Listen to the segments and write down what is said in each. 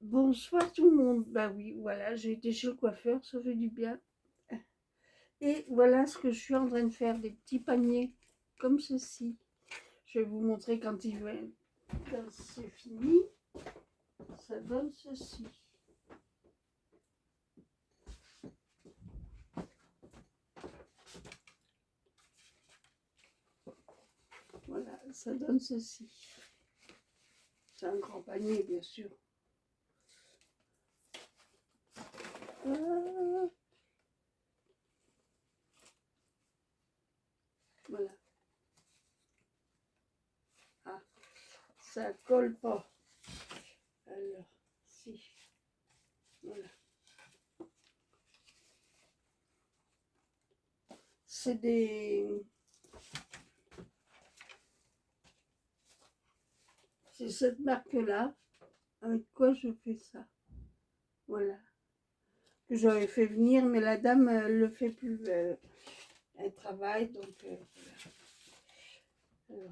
Bonsoir tout le monde. Bah oui, voilà, j'ai été chez le coiffeur, ça fait du bien. Et voilà ce que je suis en train de faire, des petits paniers comme ceci. Je vais vous montrer quand c'est fini. Ça donne ceci. Voilà, ça donne ceci. C'est un grand panier, bien sûr. Ah, voilà. Ah, ça colle pas. Alors, si. Voilà. C'est C'est cette marque-là. Avec quoi je fais ça? Voilà. Que j'avais fait venir, mais la dame le fait plus. Elle travaille, donc voilà.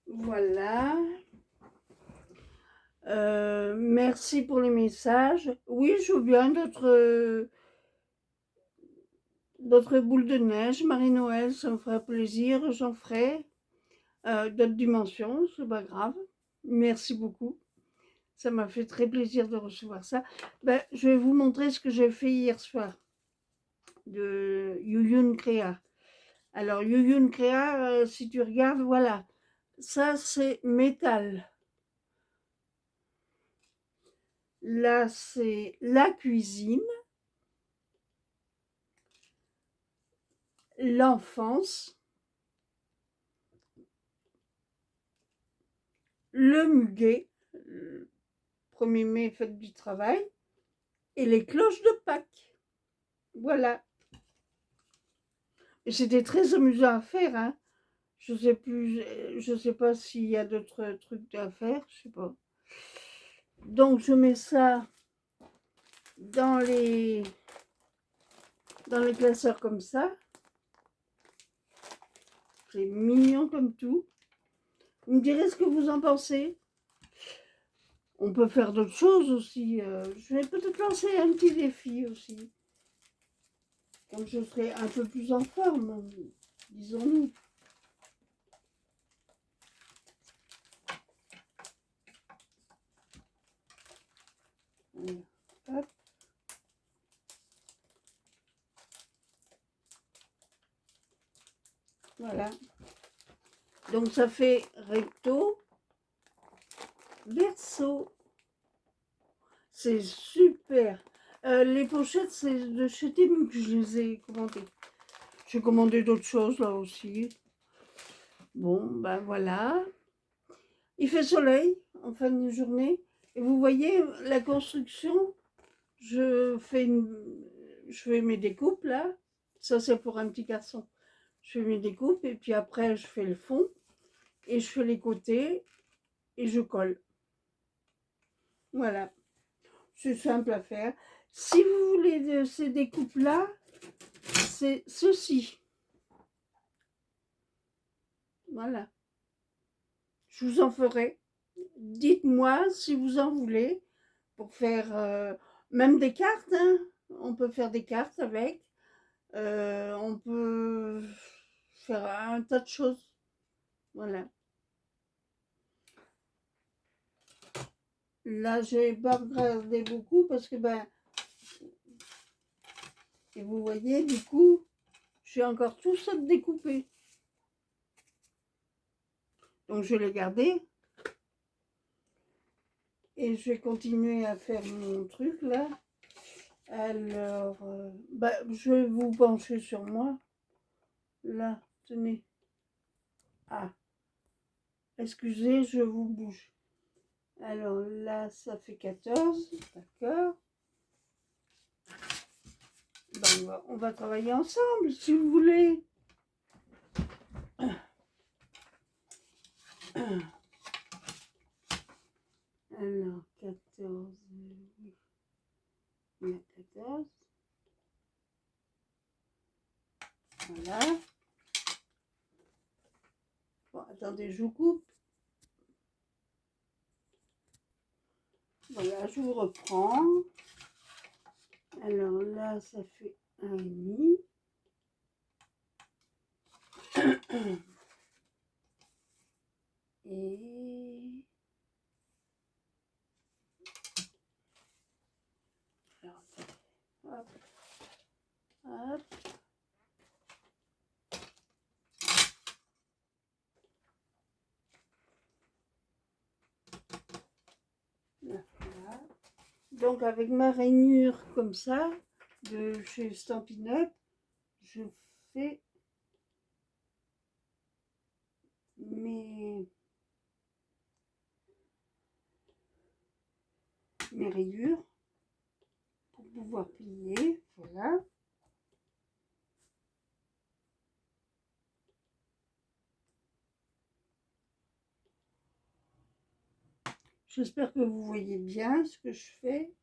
Alors, voilà. Merci pour les messages. Oui, je veux bien d'autres boules de neige. Marie-Noël, ça me ferait plaisir. J'en ferai d'autres dimensions, c'est pas grave. Merci beaucoup. Ça m'a fait très plaisir de recevoir ça. Ben, je vais vous montrer ce que j'ai fait hier soir de Yuyun Créa. Alors, Yuyun Créa, si tu regardes, voilà. Ça, c'est métal. Là, c'est la cuisine, l'enfance, le muguet, 1er mai, fête du travail, et les cloches de Pâques. Voilà. Et c'était très amusant à faire, hein. Je sais pas s'il y a d'autres trucs à faire, je sais pas. Donc je mets ça dans les classeurs comme ça. C'est mignon comme tout. Vous me direz ce que vous en pensez. On peut faire d'autres choses aussi. Je vais peut-être lancer un petit défi aussi. Quand je serai un peu plus en forme, disons-nous. Hop. Voilà. Donc ça fait recto, verso. C'est super. Les pochettes, c'est de chez Temu que je les ai commandées. J'ai commandé d'autres choses là aussi. Bon, ben voilà. Il fait soleil en fin de journée. Et vous voyez, la construction, je fais mes découpes là. Ça, c'est pour un petit garçon. Je fais mes découpes et puis après, je fais le fond et je fais les côtés et je colle. Voilà. C'est simple à faire. Si vous voulez de ces découpes-là, c'est ceci. Voilà. Je vous en ferai. Dites-moi si vous en voulez pour faire même des cartes. Hein. On peut faire des cartes avec. On peut faire un tas de choses. Voilà. Là, j'ai pas regardé beaucoup parce que et vous voyez, du coup, j'ai encore tout ça de découpé. Donc, je vais les garder. Et je vais continuer à faire mon truc là. Alors, je vais vous pencher sur moi. Là, tenez. Ah, excusez, je vous bouge. Alors là, ça fait 14, d'accord. On va travailler ensemble, si vous voulez. Alors, 14, il y a 14. Voilà. Bon, attendez, je vous coupe. Voilà, je vous reprends. Alors là, ça fait 1,5. Et alors, hop, hop. Là, voilà. Donc avec ma rainure comme ça, de chez Stampin' Up, je fais mes rayures pour pouvoir plier. Voilà. J'espère que vous voyez bien ce que je fais.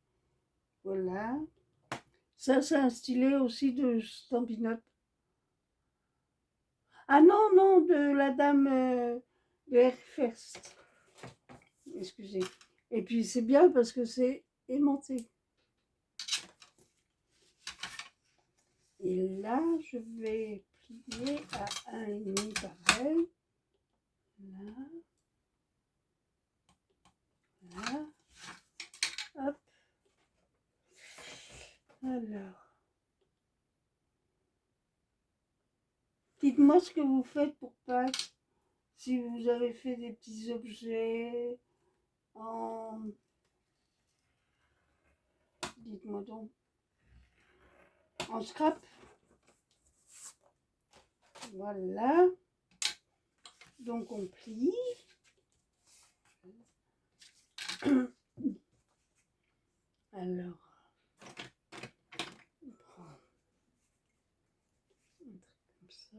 Voilà. Ça, c'est un stylet aussi de Stampin' Up. Ah non, non, de la dame de Airfirst. Excusez. Et puis c'est bien parce que c'est aimanté. Et là, je vais plier à 1,5 pareil. Là. Là. Hop. Alors. Dites-moi ce que vous faites pour Pâques. Si vous avez fait des petits objets en... Dites-moi donc. En scrap. Voilà. Donc on plie. Alors. On prend un truc comme ça.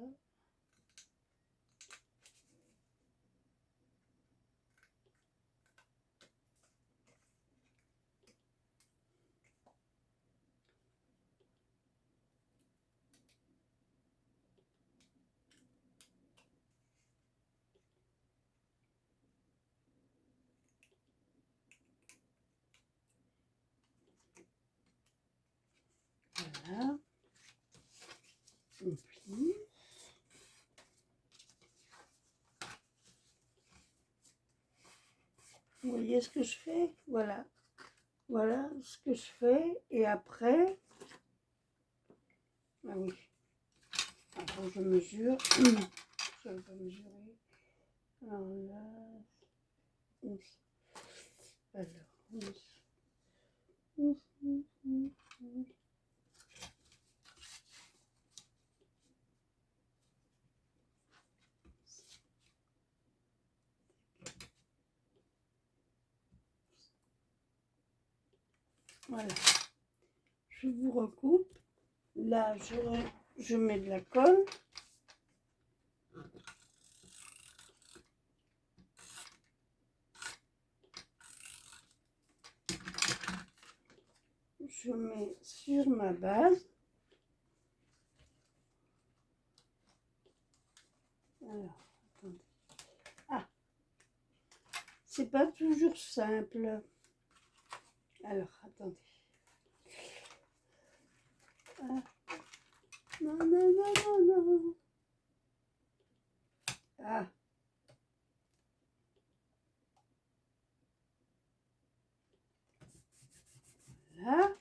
Voilà. On plie. Vous voyez ce que je fais? Voilà. Voilà ce que je fais. Et après... Ah oui. Après je mesure. Je vais mesurer. Alors là... 11. Alors, 11. 11, 11, 11, 11. Voilà. Je vous recoupe. Là, je mets de la colle. Je mets sur ma base. Alors, attendez. Ah, c'est pas toujours simple. Alors, attendez. Ah. Non, non, non, non, non. Ah. Là.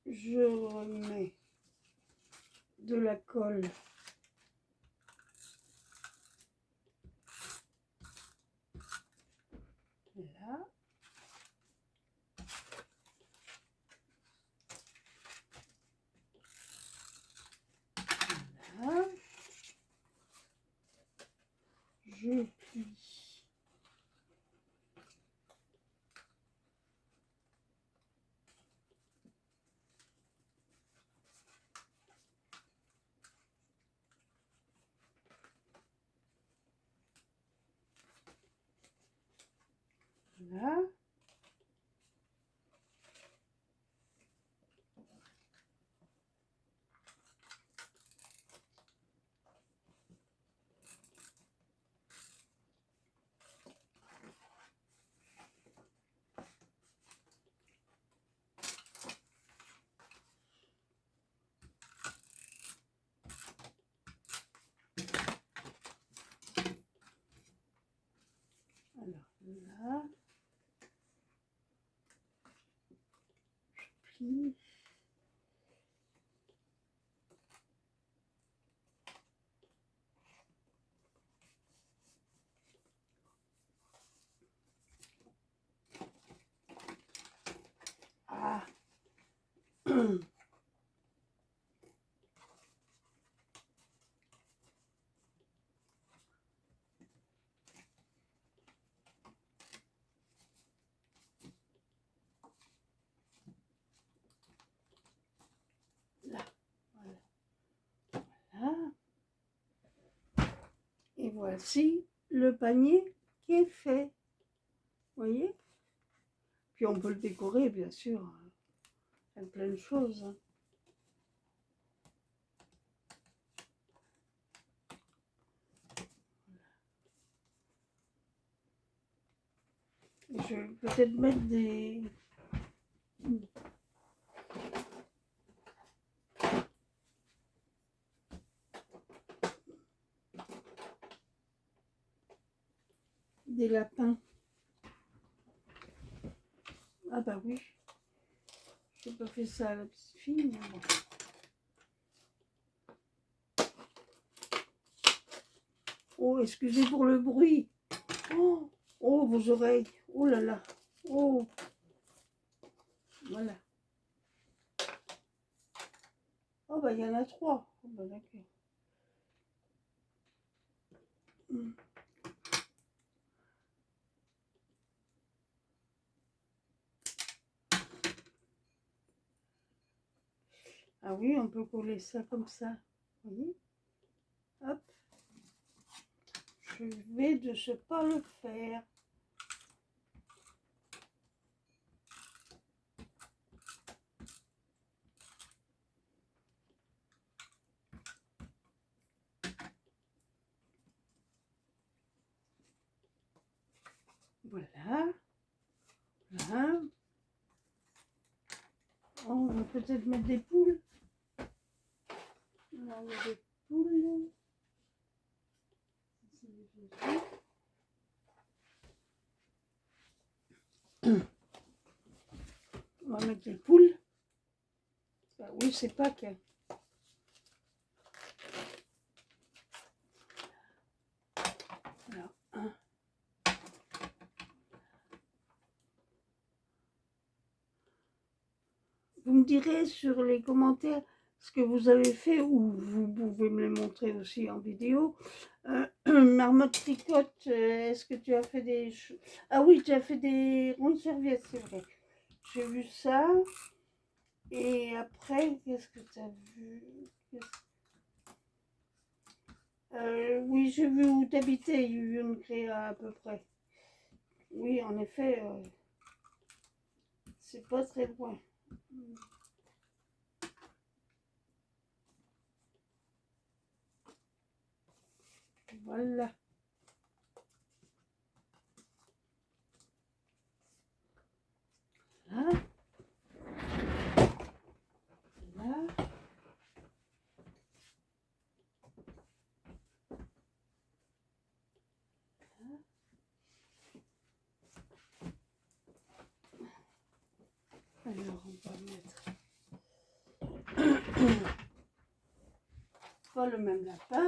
Je remets de la colle. Là. Là. Je plie. Là. ici. Ah. Là, voilà. Voilà. Et voici le panier qui est fait. Vous voyez? Puis on peut le décorer, bien sûr, avec plein de choses. Je vais peut-être mettre des lapins. Ah bah oui, j'ai pas fait ça à la petite fille, mais bon. Oh, excusez pour le bruit. Oh, oh, vos oreilles. Oh là là. Oh. Voilà. Oh bah il y en a 3. Oh bah d'accord. Ah oui, on peut coller ça comme ça. Vous voyez? Hop. Je vais de ce pas le faire. Voilà. Voilà. Oh, on va peut-être mettre des poules. Là, il y a des poules. On va mettre des poules. Bah oui, c'est Pâques. Alors, un. Vous me direz sur les commentaires ce que vous avez fait, ou vous pouvez me le montrer aussi en vidéo. Marmotte Tricotte, est-ce que tu as fait des... Ah oui, tu as fait des rondes serviettes, c'est vrai. J'ai vu ça. Et après, qu'est-ce que tu as vu? Oui, j'ai vu où tu habitais, une créa à peu près. Oui, en effet, c'est pas très loin. Voilà. Là. Là. Alors, on va mettre pas le même lapin.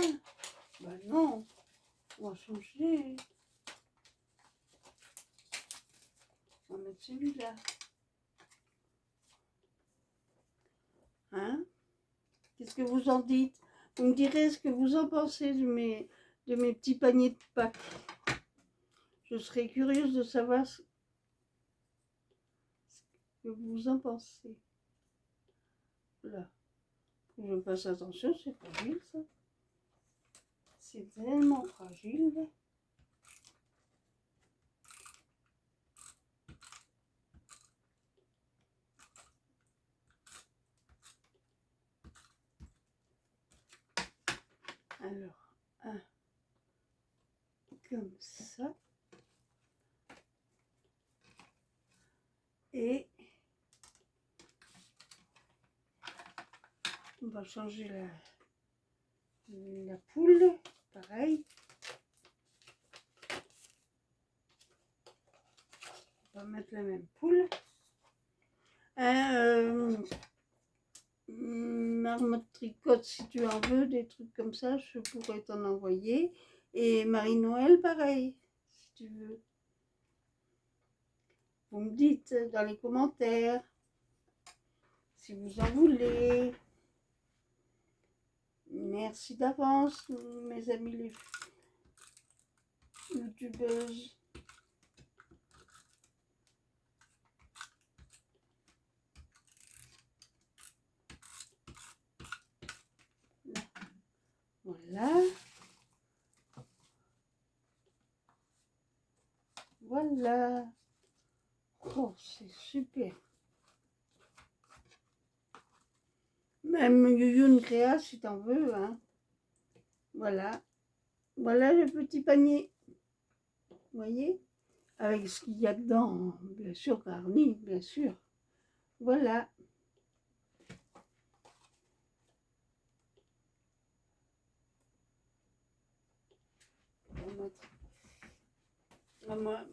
Bah non, on va changer. On va mettre celui-là. Hein? Qu'est-ce que vous en dites? Vous me direz ce que vous en pensez de mes petits paniers de Pâques. Je serais curieuse de savoir ce que vous en pensez. Là. Je fasse attention, c'est fragile ça. C'est tellement fragile. Alors, un comme ça. Et on va changer la poule. Pareil. On va mettre la même poule. Marmotte Tricotte, si tu en veux, des trucs comme ça, je pourrais t'en envoyer. Et Marie-Noël, pareil, si tu veux. Vous me dites dans les commentaires si vous en voulez. Merci d'avance, mes amis les youtubeuses. Voilà. Voilà. Oh, c'est super. Même Youyou Créa, si t'en veux. Hein. Voilà. Voilà le petit panier. Vous voyez? Avec ce qu'il y a dedans. Bien sûr, garni, bien sûr. Voilà.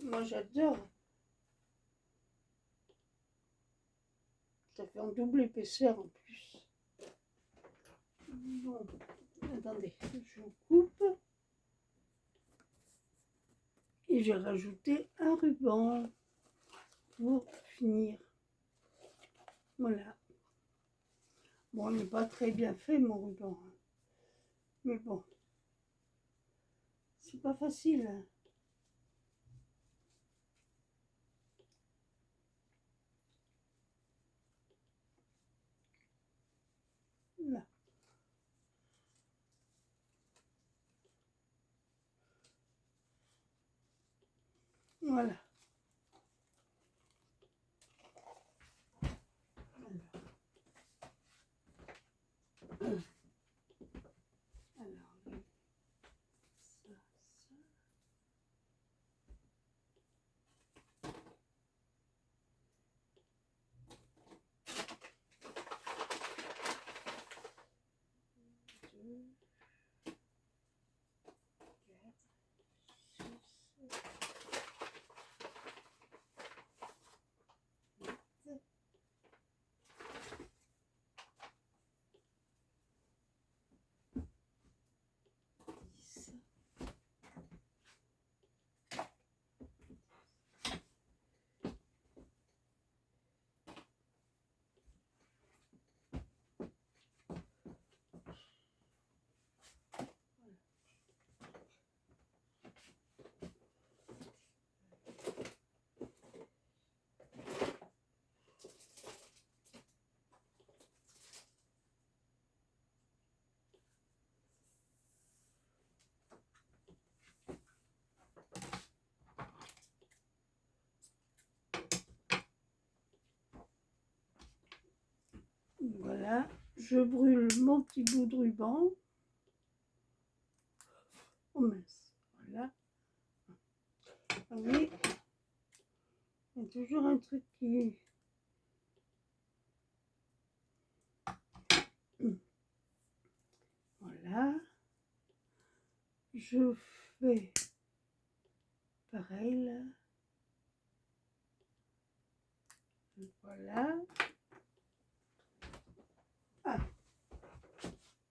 Moi j'adore. Ça fait en double épaisseur en plus. Bon, attendez, je coupe. Et j'ai rajouté un ruban pour finir. Voilà. Bon, il n'est pas très bien fait mon ruban. Mais bon, c'est pas facile. Là. Voilà. Alors, ça, ça. Deux, quatre, six, 10. Voilà, je brûle mon petit bout de ruban. Oh mince, voilà. Vous voyez, il y a toujours un truc qui... Voilà. Je fais pareil là. Voilà. Ah,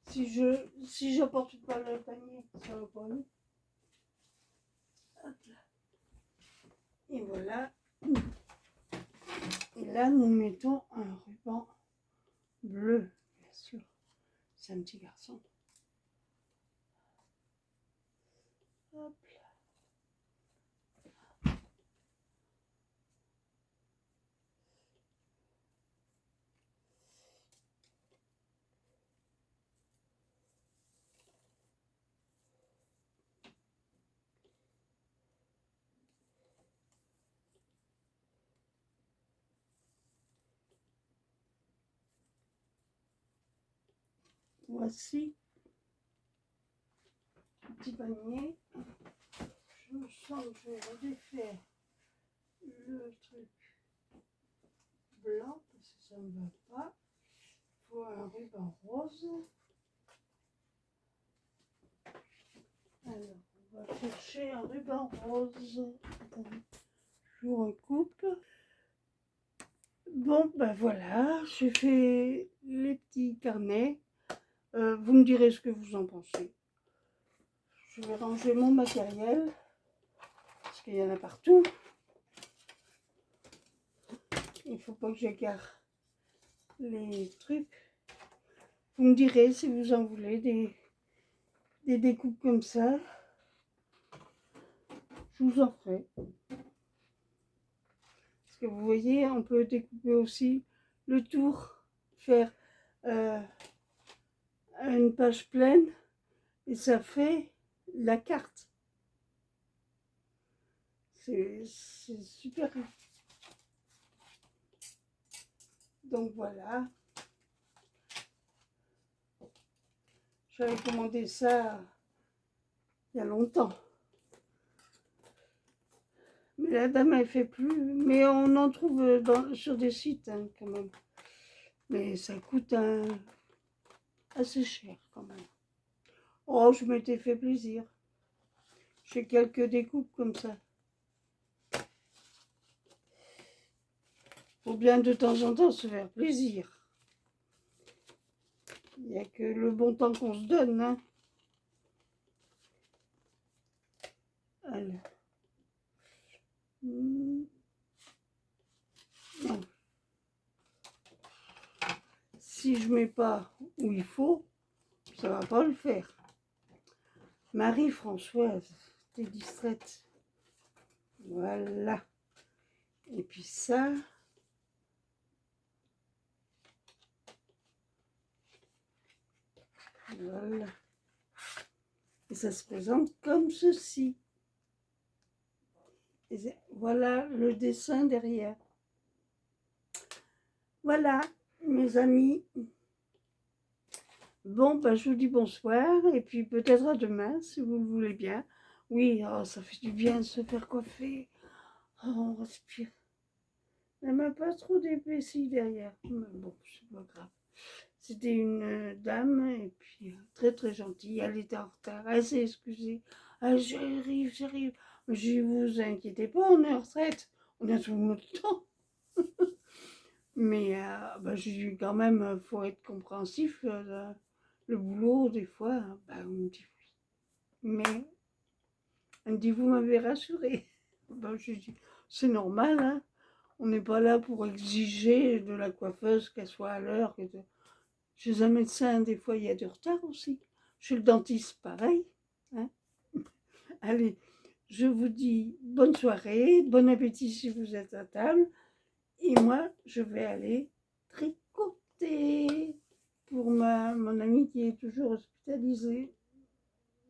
si j'apporte pas le panier, ça va pas aller. Hop là. Et voilà. Et là, nous mettons un ruban bleu, bien sûr. C'est un petit garçon. Hop là. Voici le petit panier. Je sens que je vais redéfaire le truc blanc parce que ça ne va pas. Il faut un ruban rose. Alors, on va chercher un ruban rose. Attendez, je vous recoupe. Bon, ben voilà, j'ai fait les petits carnets. Vous me direz ce que vous en pensez. Je vais ranger mon matériel, parce qu'il y en a partout. Il faut pas que j'égare les trucs. Vous me direz si vous en voulez des découpes comme ça. Je vous en ferai. Parce que vous voyez, on peut découper aussi le tour, faire une page pleine et ça fait la carte. C'est super. Donc voilà. J'avais commandé ça il y a longtemps. Mais la dame, elle fait plus. Mais on en trouve sur des sites hein, quand même. Mais ça coûte assez cher quand même. Oh, je m'étais fait plaisir. J'ai quelques découpes comme ça. Faut bien de temps en temps se faire plaisir. Il n'y a que le bon temps qu'on se donne. Hein. Alors. Non. Si je mets pas où il faut, ça va pas le faire. Marie-Françoise, t'es distraite. Voilà. Et puis ça. Voilà. Et ça se présente comme ceci. Et voilà le dessin derrière. Voilà, mes amis. Bon, bah, je vous dis bonsoir. Et puis peut-être à demain, si vous le voulez bien. Oui, oh, ça fait du bien de se faire coiffer. Oh, on respire. Elle m'a pas trop d'épaissie derrière. Mais bon, c'est pas grave. C'était une dame, et puis très très gentille. Elle était en retard. Elle s'est excusée. Ah, j'arrive. Je vous inquiétez pas, on est en retraite. On a tout notre temps. Mais bah, je dis quand même, faut être compréhensif. Le boulot, des fois, bah, on me dit oui. Mais elle me dit, vous m'avez rassuré. Bah, je dis, c'est normal, hein. On n'est pas là pour exiger de la coiffeuse qu'elle soit à l'heure. Chez un médecin, des fois, il y a du retard aussi. Chez le dentiste, pareil. Hein. Allez, je vous dis bonne soirée, bon appétit si vous êtes à table. Et moi, je vais aller tricoter pour mon amie qui est toujours hospitalisée.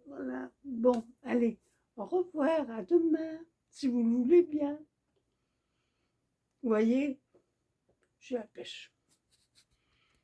Voilà. Bon, allez, au revoir, à demain, si vous le voulez bien. Vous voyez, j'ai la pêche.